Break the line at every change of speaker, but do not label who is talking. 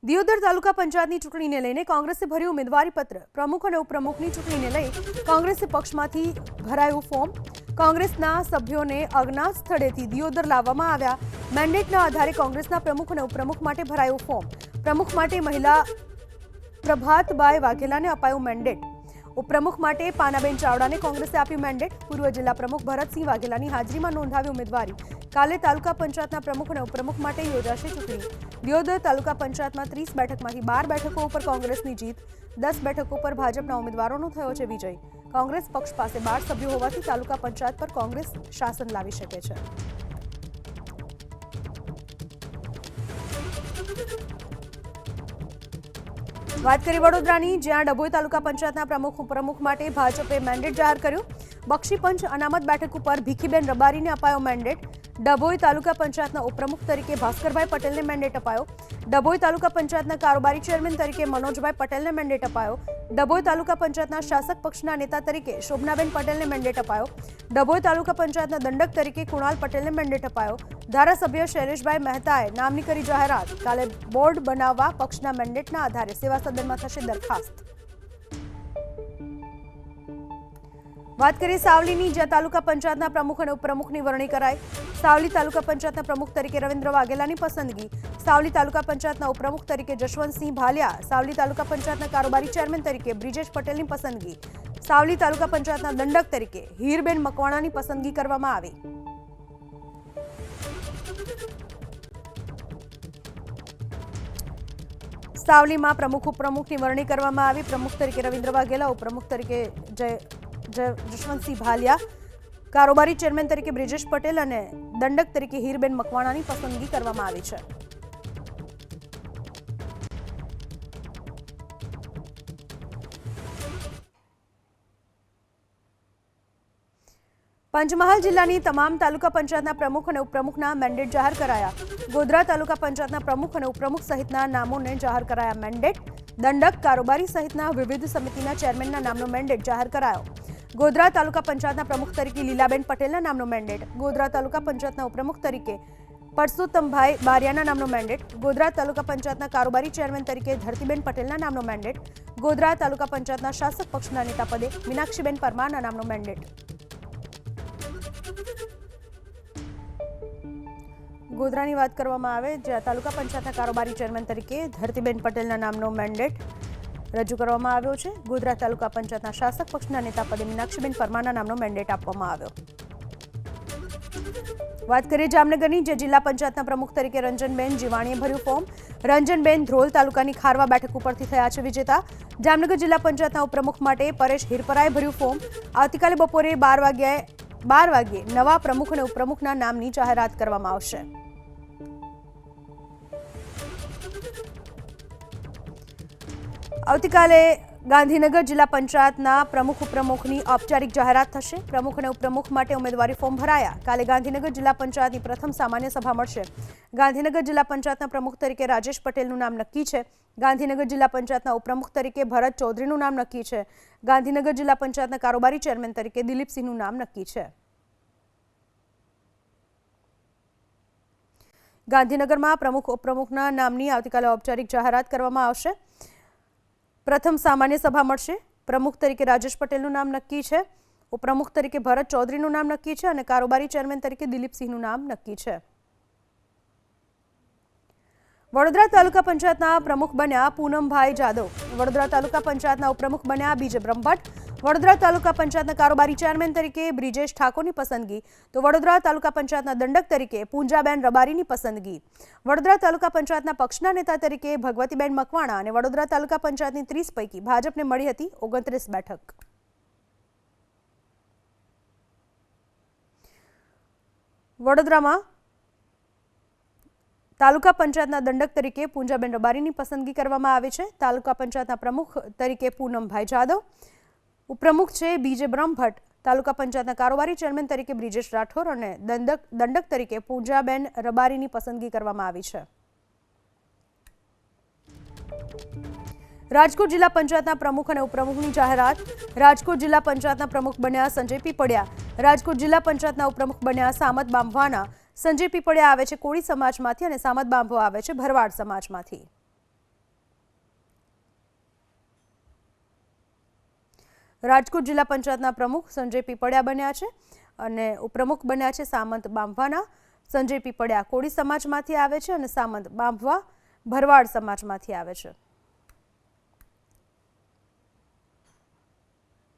દિયોદર તાલુકા પંચાયતની ચૂંટણીને લઈને કોંગ્રેસે ભર્યું ઉમેદવારી પત્ર। પ્રમુખ અને ઉપપ્રમુખની ચૂંટણીને લઈ કોંગ્રેસે પક્ષમાંથી ભરાયું ફોર્મ। કોંગ્રેસના સભ્યોને અજ્ઞાત સ્થળેથી દિયોદર લાવવામાં આવ્યા। મેન્ડેટના આધારે કોંગ્રેસના પ્રમુખ અને ઉપપ્રમુખ માટે ભરાયું ફોર્મ। પ્રમુખ માટે મહિલા પ્રભાતબાઈ વાઘેલાને અપાયું મેન્ડેટ। ઉપપ્રમુખ માટે પાનાબેન ચાવડાને કોંગ્રેસે આપ્યું મેન્ડેટ। પૂર્વ જિલ્લા પ્રમુખ ભરતસિંહ વાઘેલાની હાજરીમાં નોંધાવી ઉમેદવારી। કાલે તાલુકા પંચાયતના પ્રમુખ અને ઉપપ્રમુખ માટે યોજાશે ચૂંટણી। દિયોદર તાલુકા પંચાયતમાં 30 બેઠકમાંથી 12 બેઠકો ઉપર કોંગ્રેસની જીત, 10 બેઠકો પર ભાજપના ઉમેદવારોનો થયો છે વિજય। કોંગ્રેસ પક્ષ પાસે 12 સભ્યો હોવાથી તાલુકા પંચાયત પર કોંગ્રેસ શાસન લાવી શકે છે। વાત કરીએ વડોદરાની, જ્યાં ડભોઈ તાલુકા પંચાયતના પ્રમુખ ઉપપ્રમુખ માટે ભાજપે મેન્ડેટ જાહેર કર્યું। બક્ષીપંચ અનામત બેઠક ઉપર ભીખીબેન રબારીને અપાયો મેન્ડેટ। ડભોઈ તાલુકા પંચાયતના ઉપપ્રમુખ તરીકે ભાસ્કરભાઈ પટેલને મેન્ડેટ અપાયો। ડભોઈ તાલુકા પંચાયતના કારોબારી ચેરમેન તરીકે મનોજભાઈ પટેલને મેન્ડેટ અપાયો। ડભોઈ તાલુકા પંચાયતના શાસક પક્ષના નેતા તરીકે શોભનાબેન પટેલને મેન્ડેટ અપાયો। ડભોઈ તાલુકા પંચાયતના દંડક તરીકે કુણાલ પટેલને મેન્ડેટ અપાયો। ધારાસભ્ય શૈલેષભાઈ મહેતાએ નામની કરી જાહેરાત। કાલે બોર્ડ બનાવવા પક્ષના મેન્ડેટના આધારે સેવા સદનમાં થશે દરખાસ્ત। વાત કરીએ સાવલીની, જ્યાં તાલુકા પંચાયતના પ્રમુખ અને ઉપપ્રમુખની વરણી કરાઈ। સાવલી તાલુકા પંચાયતના પ્રમુખ તરીકે રવિન્દ્ર વાઘેલાની પસંદગી। સાવલી તાલુકા પંચાયતના ઉપપ્રમુખ તરીકે જશવંતસિંહ ભાલિયા। સાવલી તાલુકા પંચાયતના કારોબારી ચેરમેન તરીકે બ્રિજેશ પટેલની પસંદગી। સાવલી તાલુકા પંચાયતના દંડક તરીકે હીરબેન મકવાણાની પસંદગી કરવામાં આવી। સાવલીમાં પ્રમુખ ઉપપ્રમુખની વરણી કરવામાં આવી। પ્રમુખ તરીકે રવિન્દ્ર વાઘેલા, ઉપપ્રમુખ તરીકે જશવંતસિંહ ભાલિયા, કારોબારી ચેરમેન તરીકે બ્રિજેશ પટેલ અને દંડક તરીકે હીરબેન મકવાણાની પસંદગી કરવામાં આવી છે। પંચમહાલ જિલ્લાની તમામ તાલુકા પંચાયતના પ્રમુખ અને ઉપપ્રમુખના મેન્ડેટ જાહેર કરાયા। ગોધરા તાલુકા પંચાયતના પ્રમુખ અને ઉપપ્રમુખ સહિતના નામોને જાહેર કરાયા મેન્ડેટ। દંડક, કારોબારી સહિતના વિવિધ સમિતિના ચેરમેનના નામનો મેન્ડેટ જાહેર કરાયો। ગોધરા તાલુકા પંચાયતના પ્રમુખ તરીકે લીલાબેન પટેલના નામનો મેન્ડેટ। ગોધરા તાલુકા પંચાયતના ઉપપ્રમુખ તરીકે પરસોત્તમભાઈ બારિયાના નામનો મેન્ડેટ। ગોધરા તાલુકા પંચાયતના કારોબારી ચેરમેન તરીકે ધરતીબેન પટેલના નામનો મેન્ડેટ। ગોધરા તાલુકા પંચાયતના શાસક પક્ષના નેતા પદે મીનાક્ષીબેન પરમારના નામનો મેન્ડેટ। ગોધરાની વાત કરવામાં આવે, જ્યાં તાલુકા પંચાયતના કારોબારી ચેરમેન તરીકે ધરતીબેન પટેલના નામનો મેન્ડેટ રજૂ કરવામાં આવ્યો છે। ગોધરા તાલુકા પંચાયતના શાસક પક્ષના નેતા પદે મીનાક્ષીબેન પરમારના નામનો મેન્ડેટ આપવામાં આવ્યો। વાત કરીએ જામનગરની, જે જિલ્લા પંચાયતના પ્રમુખ તરીકે રંજનબેન જીવાણીએ ભર્યું ફોર્મ। રંજનબેન ધ્રોલ તાલુકાની ખારવા બેઠક ઉપરથી થયા છે વિજેતા। જામનગર જિલ્લા પંચાયતના ઉપપ્રમુખ માટે પરેશ હિરપરાએ ભર્યું ફોર્મ। આવતીકાલે બપોરે 12 વાગ્યે નવા પ્રમુખ અને ઉપપ્રમુખના નામની જાહેરાત કરવામાં આવશે। આવતીકાલે ગાંધીનગર જિલ્લા પંચાયતના પ્રમુખ ઉપપ્રમુખની ઔપચારિક જાહેરાત થશે। પ્રમુખ અને ઉપપ્રમુખ માટે ઉમેદવારી ફોર્મ ભરાયા। કાલે ગાંધીનગર જિલ્લા પંચાયતની પ્રથમ સામાન્ય સભા મળશે। ગાંધીનગર જિલ્લા પંચાયતના પ્રમુખ તરીકે રાજેશ પટેલનું નામ નક્કી છે। ગાંધીનગર જિલ્લા પંચાયતના ઉપપ્રમુખ તરીકે ભરત ચૌધરીનું નામ નક્કી છે। ગાંધીનગર જિલ્લા પંચાયતના કારોબારી ચેરમેન તરીકે દિલીપસિંહનું નામ નક્કી છે। ગાંધીનગરમાં પ્રમુખ ઉપપ્રમુખના નામની આવતીકાલે ઔપચારિક જાહેરાત કરવામાં આવશે। પ્રથમ સામાન્ય સભા મળશે। પ્રમુખ તરીકે રાજેશ પટેલનું નામ નક્કી છે। ઉપપ્રમુખ તરીકે ભરત ચૌધરીનું નામ નક્કી છે અને કારોબારી ચેરમેન તરીકે દિલીપસિંહનું નામ નક્કી છે। વડોદરા તાલુકા પંચાયતના પ્રમુખ બન્યા પૂનમભાઈ જાદવ। વડોદરા તાલુકા પંચાયતના ઉપપ્રમુખ બન્યા બીજે બ્રહ્મભટ્ટ। વડોદરા તાલુકા પંચાયતના કારોબારી ચેરમેન તરીકે બ્રિજેશ ઠાકોરની પસંદગી, તો વડોદરા તાલુકા પંચાયતના દંડક તરીકે પૂંજાબેન રબારીની પસંદગી। વડોદરા તાલુકા પંચાયતના પક્ષના નેતા તરીકે ભગવતીબેન મકવાણા અને વડોદરા તાલુકા પંચાયતની 30 પૈકી ભાજપને મળી હતી 29 બેઠક। વડોદરામાં તાલુકા પંચાયતના દંડક તરીકે પૂંજાબેન રબારીની પસંદગી કરવામાં આવી છે। તાલુકા પંચાયતના પ્રમુખ તરીકે પૂનમભાઈ જાદવ, ઉપપ્રમુખ છે બીજે બ્રહ્મભટ્ટ। તાલુકા પંચાયતના કારોબારી ચેરમેન તરીકે બ્રિજેશ રાઠોર અને દંડક તરીકે પૂંજાબેન રબારીની પસંદગી કરવામાં આવી છે। રાજકોટ જિલ્લા પંચાયતના પ્રમુખ અને ઉપપ્રમુખની જાહેરાત। રાજકોટ જિલ્લા પંચાયતના પ્રમુખ બન્યા સંજય પીપળિયા। રાજકોટ જિલ્લા પંચાયતના ઉપપ્રમુખ બન્યા સામત બાંભવાના। સંજય પીપળિયા આવે છે કોળી સમાજમાંથી અને સામત બાંભો આવે છે ભરવાડ સમાજમાંથી। રાજકોટ જિલ્લા પંચાયતના પ્રમુખ સંજય પીપળિયા બન્યા છે અને ઉપપ્રમુખ બન્યા છે સામંત બાંભવાના. સંજય પીપળિયા કોળી સમાજમાંથી આવે છે અને સામંત બાંભવા ભરવાડ સમાજમાંથી આવે છે.